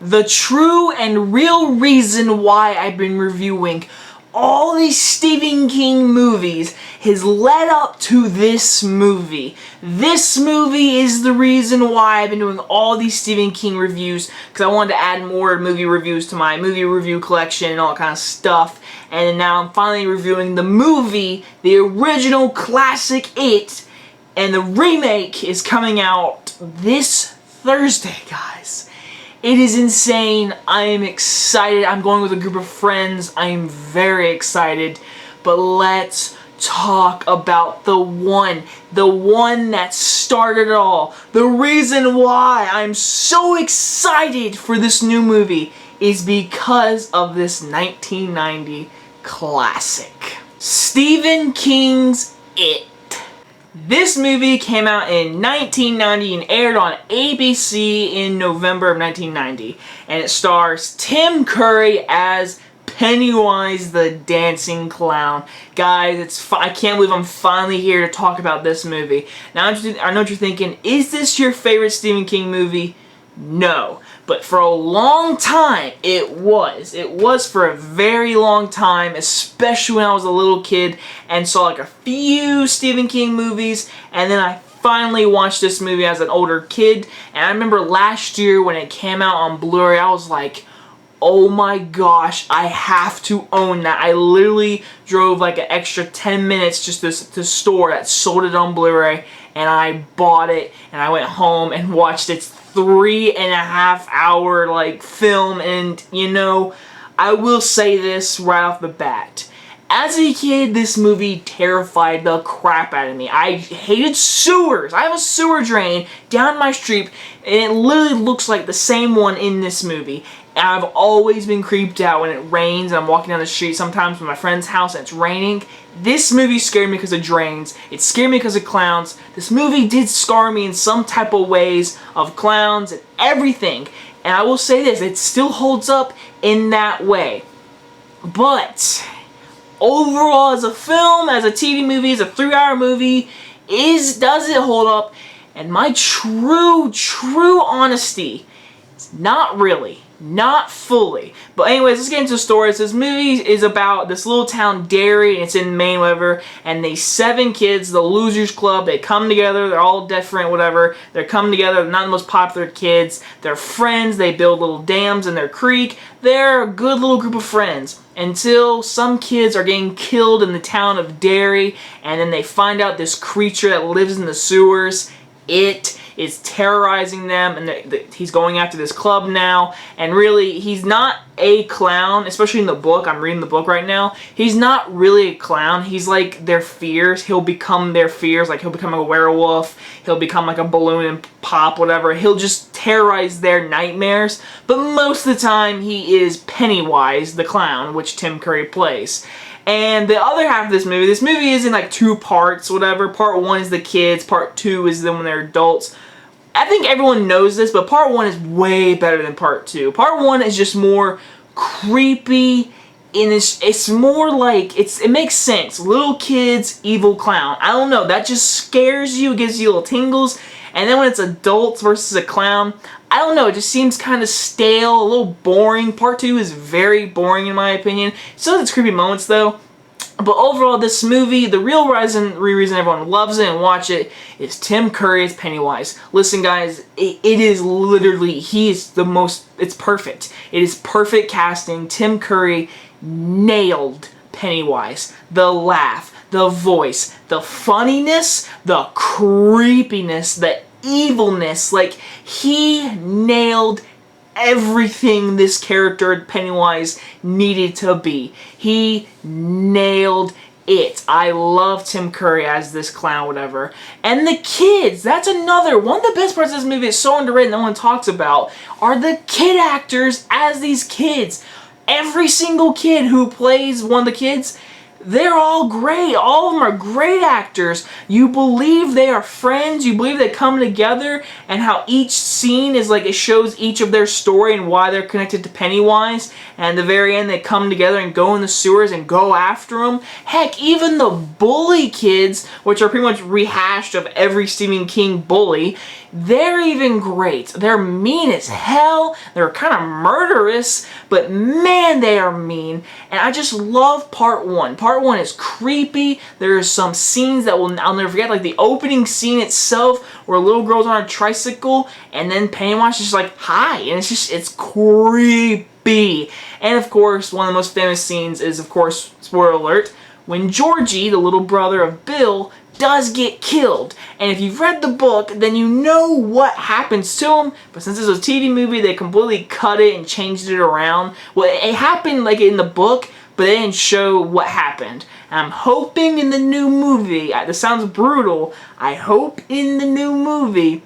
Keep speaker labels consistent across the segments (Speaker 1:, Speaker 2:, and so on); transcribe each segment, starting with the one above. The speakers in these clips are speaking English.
Speaker 1: the true and real reason why I've been reviewing all these Stephen King movies has led up to this movie. This movie is the reason why I've been doing all these Stephen King reviews, because I wanted to add more movie reviews to my movie review collection and all that kind of stuff. And now I'm finally reviewing the movie, the original classic It, and the remake is coming out this Thursday, guys. It is insane. I am excited. I'm going with a group of friends. I am very excited. But let's talk about the one that started it all. The reason why I'm so excited for this new movie is because of this 1990 classic. Stephen King's It. This movie came out in 1990 and aired on ABC in November of 1990. And it stars Tim Curry as Pennywise the Dancing Clown. Guys, I can't believe I'm finally here to talk about this movie. Now, I know what you're thinking. Is this your favorite Stephen King movie? No. But for a long time, it was. It was for a very long time, especially when I was a little kid and saw like a few Stephen King movies, and then I finally watched this movie as an older kid. And I remember last year when it came out on Blu-ray, I was like, oh my gosh, I have to own that. I literally drove like an extra 10 minutes just to the store that sold it on Blu-ray, and I bought it, and I went home and watched its 3.5 hour like film. And you know, I will say this right off the bat. As a kid, this movie terrified the crap out of me. I hated sewers. I have a sewer drain down my street, and it literally looks like the same one in this movie. And I've always been creeped out when it rains and I'm walking down the street sometimes from my friend's house and it's raining. This movie scared me because of drains. It scared me because of clowns. This movie did scar me in some type of ways of clowns and everything. And I will say this, it still holds up in that way. But overall, as a film, as a TV movie, as a 3-hour movie, does it hold up? And my true honesty, it's not really. Not fully. But anyways, let's get into the story. So this movie is about this little town, Derry, and it's in Maine, whatever, and these 7 kids, the Losers Club, they come together, they're all different, whatever, they're coming together, they're not the most popular kids, they're friends, they build little dams in their creek, they're a good little group of friends, until some kids are getting killed in the town of Derry, and then they find out this creature that lives in the sewers, It is terrorizing them, and he's going after this club now, and really, he's not a clown, especially in the book. I'm reading the book right now. He's not really a clown. He's like their fears. He'll become their fears. Like, he'll become a werewolf. He'll become like a balloon and pop, whatever. He'll just terrorize their nightmares, but most of the time, he is Pennywise the clown, which Tim Curry plays. And the other half of this movie is in like 2 parts, whatever. Part 1 is the kids, part 2 is them when they're adults. I think everyone knows this, but part 1 is way better than part 2. Part 1 is just more creepy, and it's more like, it makes sense. Little kids, evil clown. I don't know, that just scares you, it gives you little tingles. And then when it's adults versus a clown, I don't know, it just seems kind of stale, a little boring. Part 2 is very boring in my opinion. Still has its creepy moments though. But overall, this movie, the real reason everyone loves it and watch it is Tim Curry as Pennywise. Listen guys, it is literally, it's perfect. It is perfect casting. Tim Curry nailed Pennywise. The laugh, the voice, the funniness, the creepiness, the evilness. Like, he nailed everything this character Pennywise needed to be. He nailed it. I love Tim Curry as this clown, whatever. And the kids, that's another one of the best parts of this movie. It's so underrated, no one talks about, are the kid actors as these kids. Every single kid who plays one of the kids, they're all great. All of them are great actors. You believe they are friends. You believe they come together, and how each scene is like it shows each of their story and why they're connected to Pennywise. And at the very end, they come together and go in the sewers and go after him. Heck, even the bully kids, which are pretty much rehashed of every Stephen King bully, they're even great. They're mean as hell. They're kind of murderous, but man, they are mean. And I just love part one. Part one is creepy. There's some scenes that I'll never forget, like the opening scene itself, where a little girl's on a tricycle, and then Pennywise is just like, hi, and it's creepy. And of course, one of the most famous scenes is, of course, spoiler alert, when Georgie, the little brother of Bill, does get killed. And if you've read the book, then you know what happens to him. But since this was a TV movie, they completely cut it and changed it around. Well, it happened like in the book, but they didn't show what happened. And I'm hoping in the new movie, this sounds brutal, I hope in the new movie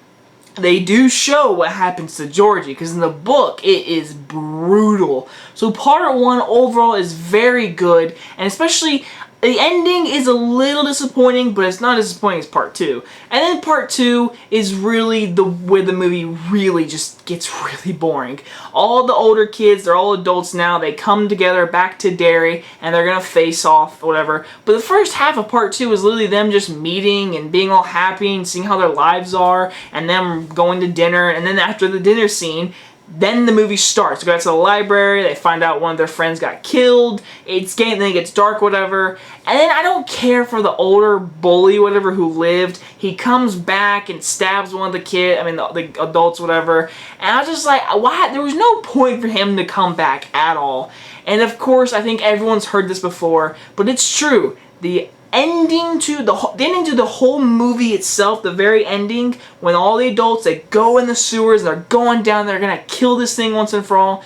Speaker 1: they do show what happens to Georgie, because in the book it is brutal. So part one overall is very good, and especially the ending is a little disappointing, but it's not as disappointing as part two. And then part two is really where the movie really just gets really boring. All the older kids, they're all adults now, they come together back to Derry, and they're gonna face off, whatever. But the first half of part two is literally them just meeting and being all happy and seeing how their lives are, and them going to dinner, and then after the dinner scene, then the movie starts. They go out to the library, they find out one of their friends got killed, then it gets dark, whatever. And then I don't care for the older bully, whatever, who lived. He comes back and stabs one of the adults, whatever. And I was just like, why? There was no point for him to come back at all. And of course, I think everyone's heard this before, but it's true. The ending to the whole movie itself, the very ending, when all the adults, they go in the sewers, they're going down, they're gonna kill this thing once and for all,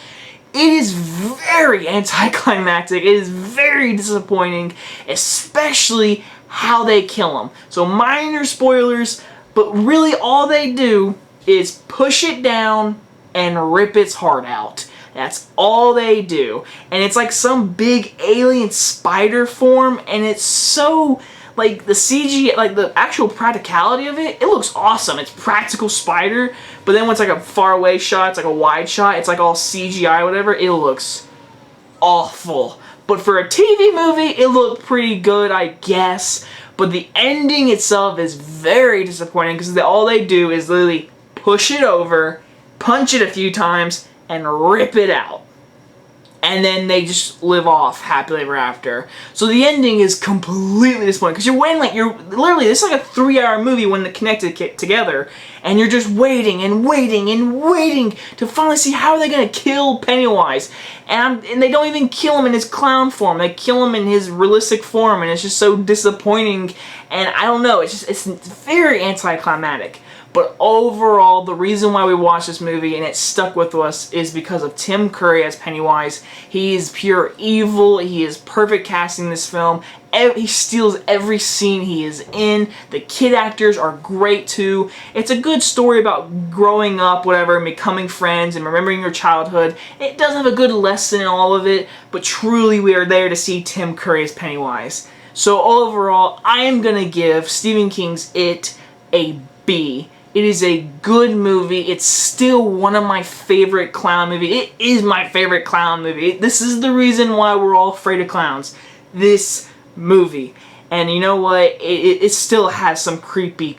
Speaker 1: it is very anticlimactic. It is very disappointing, especially how they kill him. So minor spoilers, but really all they do is push it down and rip its heart out. That's all they do. And it's like some big alien spider form, and it's so, like, the CG, like, the actual practicality of it, it looks awesome. It's practical spider, but then when it's like a far away shot, it's like a wide shot, it's like all CGI, whatever, it looks awful. But for a TV movie, it looked pretty good, I guess. But the ending itself is very disappointing, because all they do is literally push it over, punch it a few times, and rip it out. And then they just live off happily ever after. So the ending is completely disappointing, because you're waiting, like, literally, this is like a 3-hour movie when they're connected together, and you're just waiting and waiting and waiting to finally see how they're gonna kill Pennywise. And they don't even kill him in his clown form. They kill him in his realistic form, and it's just so disappointing. And I don't know, it's very anticlimactic. But overall, the reason why we watched this movie and it stuck with us is because of Tim Curry as Pennywise. He is pure evil. He is perfect casting this film. He steals every scene he is in. The kid actors are great too. It's a good story about growing up, whatever, and becoming friends and remembering your childhood. It does have a good lesson in all of it, but truly we are there to see Tim Curry as Pennywise. So overall, I am going to give Stephen King's It a B. It is a good movie. It's still one of my favorite clown movies. It is my favorite clown movie. This is the reason why we're all afraid of clowns. This movie. And you know what? It still has some creepy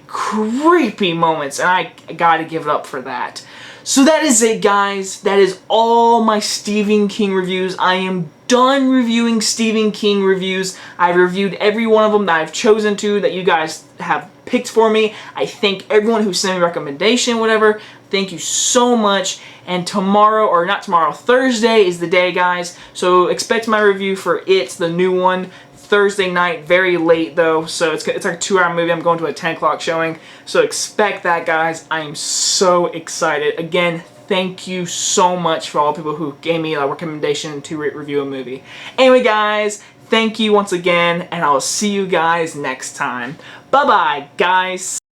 Speaker 1: moments. And I gotta give it up for that. So that is it, guys. That is all my Stephen King reviews. I am done reviewing Stephen King reviews. I've reviewed every one of them that I've chosen to, that you guys have picked for me. I thank everyone who sent me a recommendation, whatever. Thank you so much. And tomorrow, or not tomorrow, Thursday is the day, guys. So expect my review for It, the new one, Thursday night, very late though. So it's like a 2-hour movie. I'm going to a 10 o'clock showing. So expect that, guys. I am so excited. Again, thank you so much for all the people who gave me a recommendation to review a movie. Anyway, guys, thank you once again, and I'll see you guys next time. Bye-bye, guys.